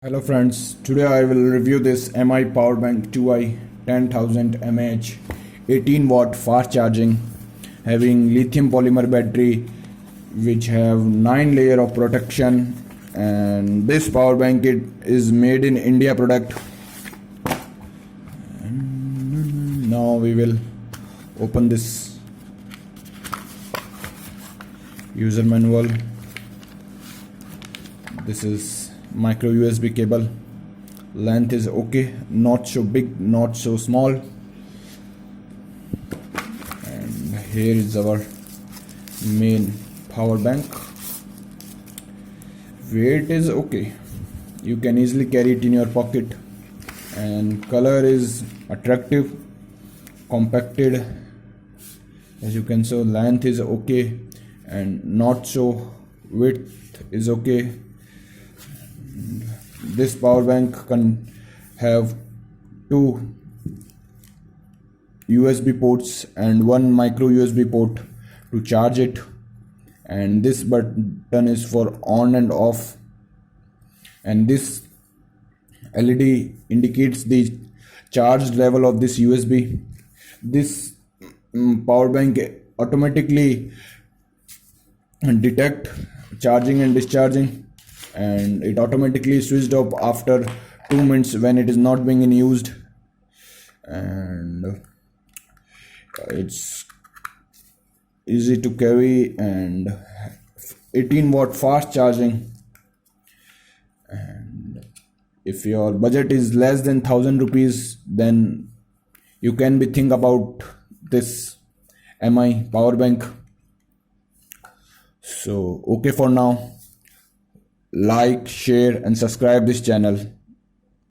Hello friends, today I will review this MI Powerbank 2i 10,000 mAh 18 watt fast charging having lithium polymer battery which have 9 layer of protection, and this power bank is made in India product. Now we will open this user manual. This is micro USB cable. Length is okay, not so big, not so small. And here is our main power bank. Weight is okay, you can easily carry it in your pocket, and color is attractive, compacted, as you can see. Length is okay and not so, width is okay. This power bank can have two USB ports and one micro USB port to charge it, and this button is for on and off, and this LED indicates the charge level of this USB. This power bank automatically detect charging and discharging, and it automatically switched off after 2 minutes when it is not being used. And it's easy to carry and 18 watt fast charging. And if your budget is less than 1000 rupees, then you can be think about this MI power bank. So okay, for now, like, share and subscribe this channel.